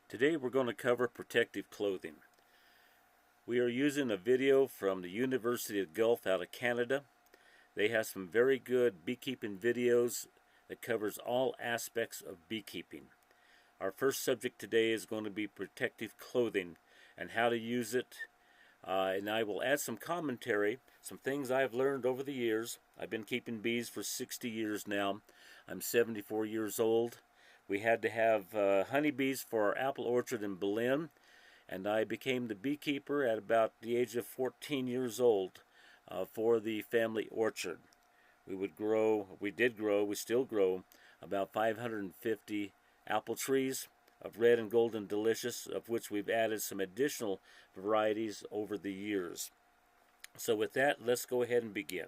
Today we're going to cover protective clothing. We are using a video from the University of Guelph out of Canada. They have some very good beekeeping videos that covers all aspects of beekeeping. Our first subject today is going to be protective clothing and how to use it. And I will add some commentary, some things I've learned over the years. I've been keeping bees for 60 years now. I'm 74 years old. We had to have honeybees for our apple orchard in Berlin, and I became the beekeeper at about the age of 14 years old for the family orchard. We still grow about 550 apple trees of red and golden delicious, of which we've added some additional varieties over the years. So with that, let's go ahead and begin.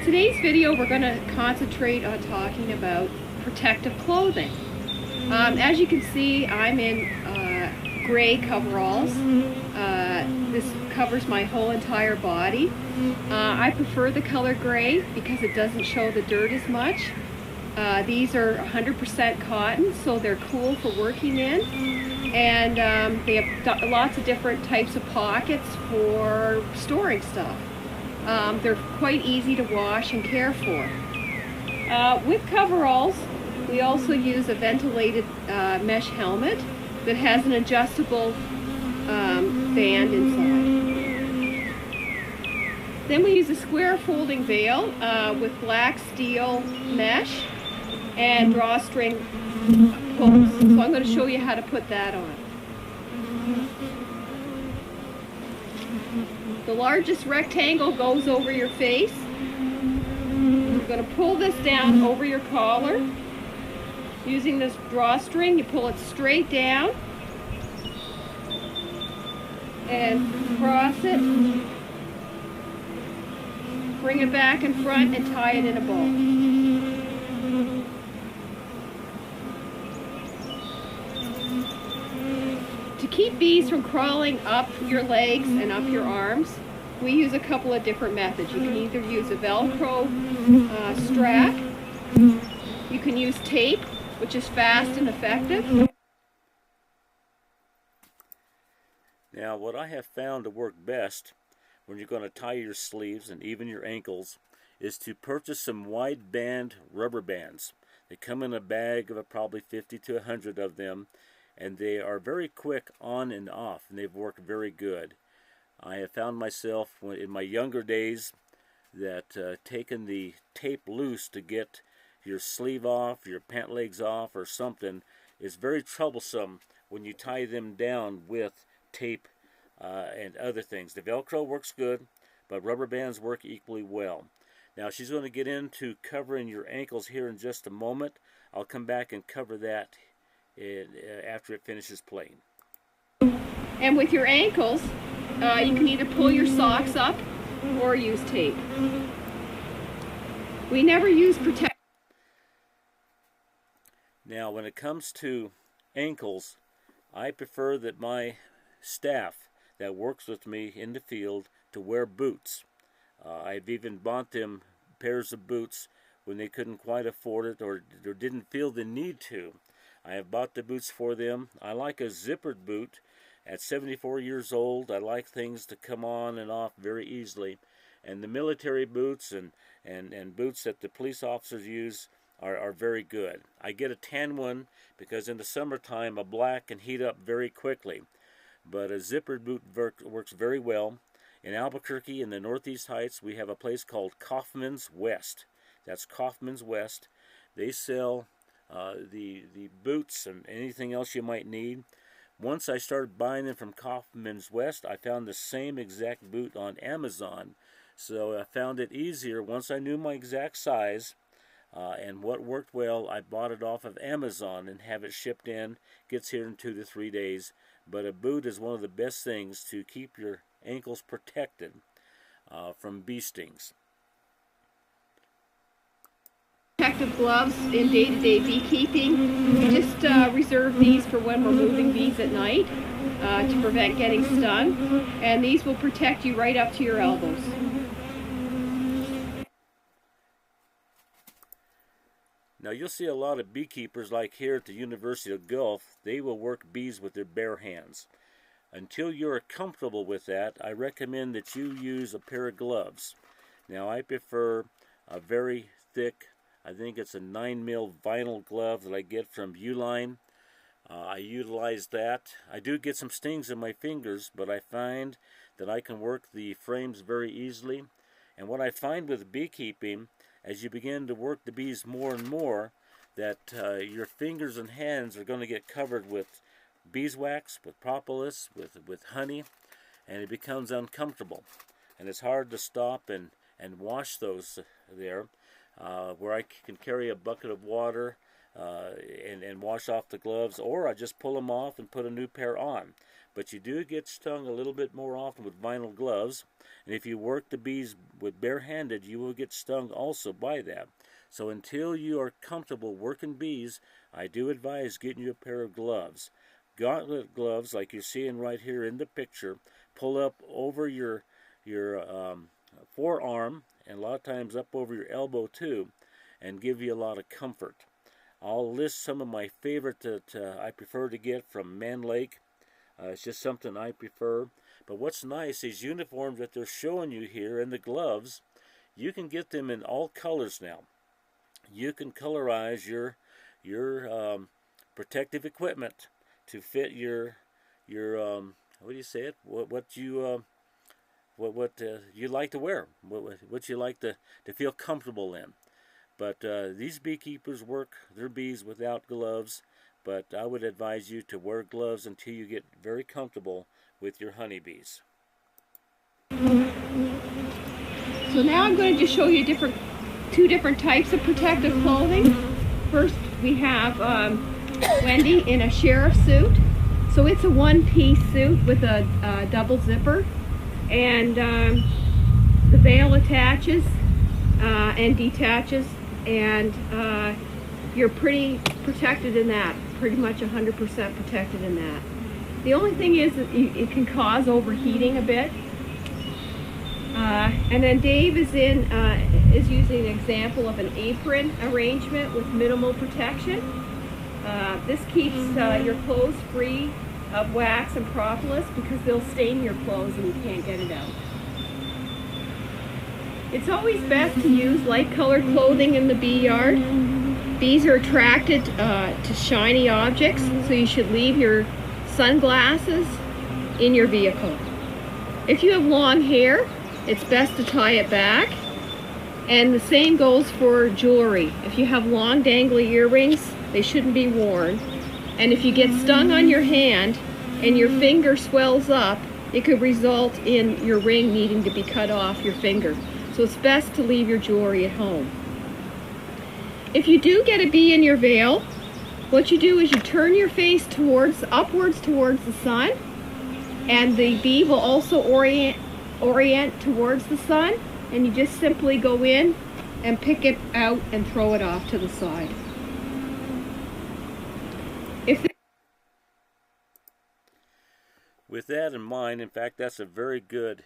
Today's video we're going to concentrate on talking about protective clothing. As you can see, I'm in gray coveralls. This covers my whole entire body. I prefer the color gray because it doesn't show the dirt as much. These are 100% cotton, so they're cool for working in, and they have lots of different types of pockets for storing stuff. They're quite easy to wash and care for. With coveralls, we also use a ventilated mesh helmet that has an adjustable band inside. Then we use a square folding veil with black steel mesh and drawstring pulls. So I'm going to show you how to put that on. The largest rectangle goes over your face. You're going to pull this down over your collar. Using this drawstring, you pull it straight down and cross it. Bring it back in front and tie it in a bow. To keep bees from crawling up your legs and up your arms, we use a couple of different methods. You can either use a Velcro strap, you can use tape, which is fast and effective. Now, what I have found to work best when you're going to tie your sleeves and even your ankles is to purchase some wide band rubber bands. They come in a bag of probably 50 to 100 of them, and they are very quick on and off, and they've worked very good. I have found myself in my younger days that taking the tape loose to get your sleeve off, your pant legs off, or something is very troublesome when you tie them down with tape and other things. The Velcro works good, but rubber bands work equally well. Now she's going to get into covering your ankles here in just a moment. I'll come back and cover that after it finishes playing. And with your ankles, you can either pull your socks up or use tape. We never use protect. Now when it comes to ankles, I prefer that my staff that works with me in the field to wear boots. I've even bought them pairs of boots when they couldn't quite afford it or didn't feel the need to. I have bought the boots for them. I like a zippered boot. At 74 years old, I like things to come on and off very easily. And the military boots and boots that the police officers use are very good. I get a tan one because in the summertime a black can heat up very quickly. But a zippered boot works very well. In Albuquerque, in the Northeast Heights, we have a place called Kaufman's West. That's Kaufman's West. They sell the boots and anything else you might need. Once I started buying them from Kaufman's West, I found the same exact boot on Amazon. So I found it easier once I knew my exact size and what worked well. I bought it off of Amazon and have it shipped in. Gets here in 2 to 3 days. but a boot is one of the best things to keep your ankles protected from bee stings. Protective gloves in day-to-day beekeeping. We just reserve these for when we're moving bees at night to prevent getting stung, and these will protect you right up to your elbows. Now you'll see a lot of beekeepers like here at the University of Guelph, they will work bees with their bare hands. Until you're comfortable with that, I recommend that you use a pair of gloves. Now I prefer a very thick, I think it's a 9mm vinyl glove that I get from Uline. I utilize that. I do get some stings in my fingers, but I find that I can work the frames very easily. And what I find with beekeeping, as you begin to work the bees more and more, that your fingers and hands are going to get covered with beeswax, with propolis, with honey, and it becomes uncomfortable. And it's hard to stop and wash those there, where I can carry a bucket of water and wash off the gloves, or I just pull them off and put a new pair on. But you do get stung a little bit more often with vinyl gloves, and if you work the bees with barehanded, you will get stung also by that. So until you are comfortable working bees, I do advise getting you a pair of gloves. Gauntlet gloves, like you're seeing right here in the picture, pull up over your forearm, and a lot of times up over your elbow too, and give you a lot of comfort. I'll list some of my favorite that I prefer to get from Man Lake. It's just something I prefer. But what's nice, these uniforms that they're showing you here and the gloves, you can get them in all colors now. You can colorize your protective equipment to fit your what do you say it? What you like to wear, what you like to feel comfortable in. But these beekeepers work their bees without gloves, but I would advise you to wear gloves until you get very comfortable with your honeybees. So now I'm going to just show you two different types of protective clothing. First we have Wendy in a sheriff suit. So it's a one-piece suit with a double zipper, and the veil attaches and detaches, and you're pretty protected in that, pretty much 100% protected in that. The only thing is that it can cause overheating a bit. And then Dave is using an example of an apron arrangement with minimal protection. This keeps your clothes free of wax and propolis, because they'll stain your clothes and you can't get it out. It's always best to use light colored clothing in the bee yard. Bees are attracted to shiny objects, so you should leave your sunglasses in your vehicle. If you have long hair, it's best to tie it back, and the same goes for jewelry. If you have long dangly earrings, they shouldn't be worn. And if you get stung on your hand and your finger swells up, it could result in your ring needing to be cut off your finger. So it's best to leave your jewelry at home. If you do get a bee in your veil, what you do is you turn your face upwards towards the sun, and the bee will also orient towards the sun, and you just simply go in and pick it out and throw it off to the side. With that in mind, in fact, that's a very good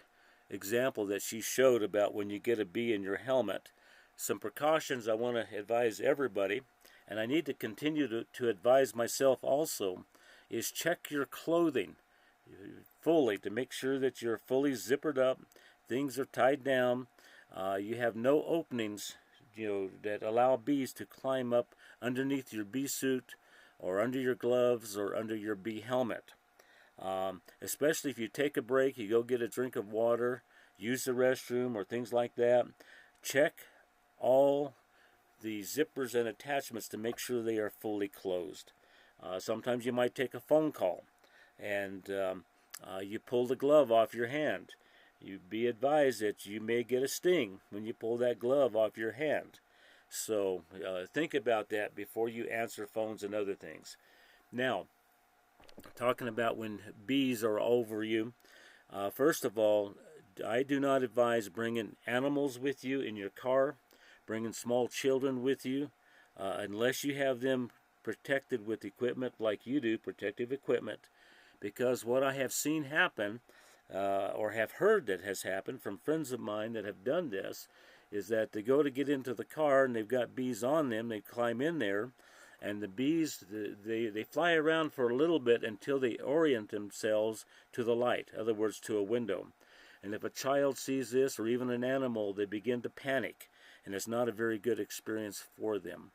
example that she showed about when you get a bee in your helmet. Some precautions I want to advise everybody, and I need to continue to advise myself also, is check your clothing fully to make sure that you're fully zippered up, things are tied down, you have no openings that allow bees to climb up underneath your bee suit or under your gloves or under your bee helmet. Especially if you take a break, you go get a drink of water, use the restroom or things like that, check all the zippers and attachments to make sure they are fully closed. Sometimes you might take a phone call and you pull the glove off your hand. You be advised that you may get a sting when you pull that glove off your hand. So think about that before you answer phones and other things. Now, talking about when bees are over you. First of all, I do not advise bringing animals with you in your car, bringing small children with you, unless you have them protected with equipment like you do, protective equipment, because what I have seen happen, or have heard that has happened from friends of mine that have done this, is that they go to get into the car and they've got bees on them, they climb in there, and the bees, they fly around for a little bit until they orient themselves to the light, in other words, to a window. And if a child sees this, or even an animal, they begin to panic, and it's not a very good experience for them.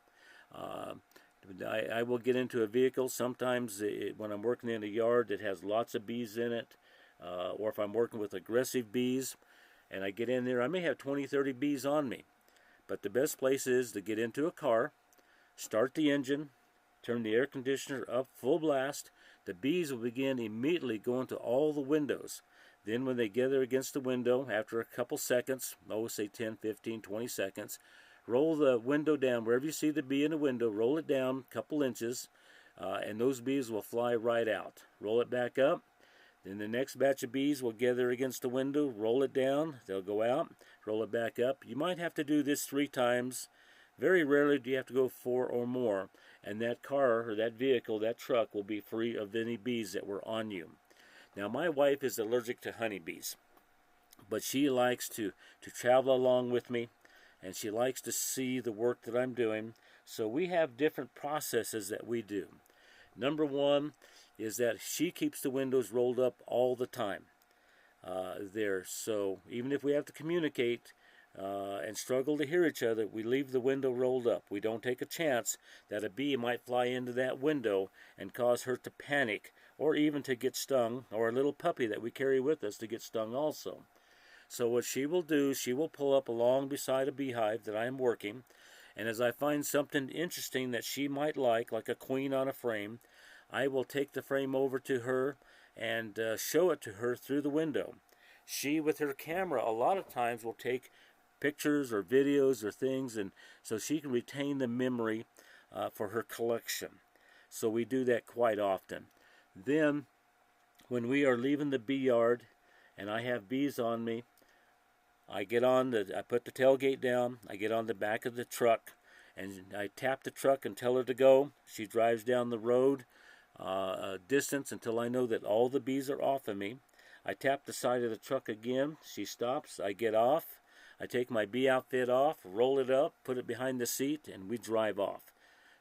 I will get into a vehicle sometimes when I'm working in a yard that has lots of bees in it, or if I'm working with aggressive bees, and I get in there, I may have 20, 30 bees on me. But the best place is to get into a car, start the engine, turn the air conditioner up full blast. The bees will begin immediately going to all the windows. Then when they gather against the window, after a couple seconds, say 10, 15, 20 seconds, roll the window down. Wherever you see the bee in the window, roll it down a couple inches, and those bees will fly right out. Roll it back up. Then the next batch of bees will gather against the window, roll it down, they'll go out, roll it back up. You might have to do this 3 times. Very rarely do you have to go 4 or more, and that car or that vehicle, that truck will be free of any bees that were on you. Now my wife is allergic to honeybees, but she likes to travel along with me, and she likes to see the work that I'm doing. So we have different processes that we do. Number 1 is that she keeps the windows rolled up all the time there. So even if we have to communicate and struggle to hear each other, we leave the window rolled up. We don't take a chance that a bee might fly into that window and cause her to panic, or even to get stung, or a little puppy that we carry with us to get stung also. So what she will do, she will pull up along beside a beehive that I am working, and as I find something interesting that she might like a queen on a frame, I will take the frame over to her and show it to her through the window. She, with her camera, a lot of times will take pictures or videos or things, and so she can retain the memory for her collection. So we do that quite often. Then, when we are leaving the bee yard and I have bees on me, I put the tailgate down, I get on the back of the truck, and I tap the truck and tell her to go. She drives down the road a distance until I know that all the bees are off of me. I tap the side of the truck again. She stops. I get off. I take my bee outfit off, roll it up, put it behind the seat, and we drive off.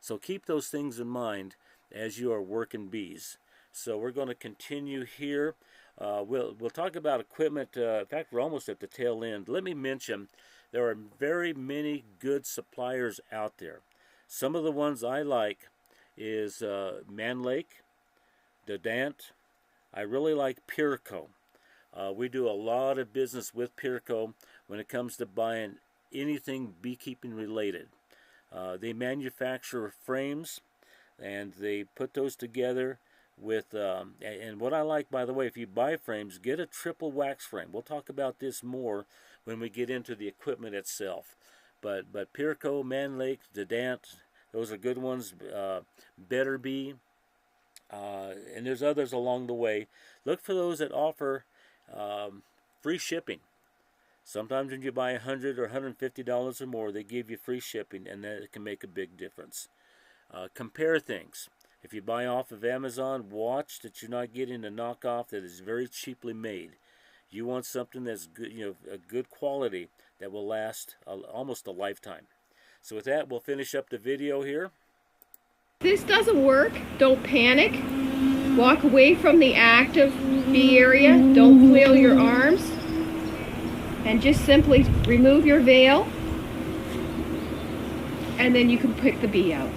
So keep those things in mind as you are working bees. So we're going to continue here. We'll talk about equipment. In fact, we're almost at the tail end. Let me mention there are very many good suppliers out there. Some of the ones I like is Manlake, Dedant. I really like Purco. We do a lot of business with Purco when it comes to buying anything beekeeping related. They manufacture frames, and they put those together with, and what I like, by the way, if you buy frames, get a triple wax frame. We'll talk about this more when we get into the equipment itself. But Purco, Manlake, Dedant, those are good ones. Better Bee, and there's others along the way. Look for those that offer free shipping. Sometimes when you buy $100 or $150 or more, they give you free shipping, and that can make a big difference. Compare things. If you buy off of Amazon, watch that you're not getting a knockoff that is very cheaply made. You want something that's good, a good quality that will last almost a lifetime. So with that, we'll finish up the video here. If this doesn't work, don't panic. Walk away from the active bee area. Don't flail your arms. And just simply remove your veil. And then you can pick the bee out.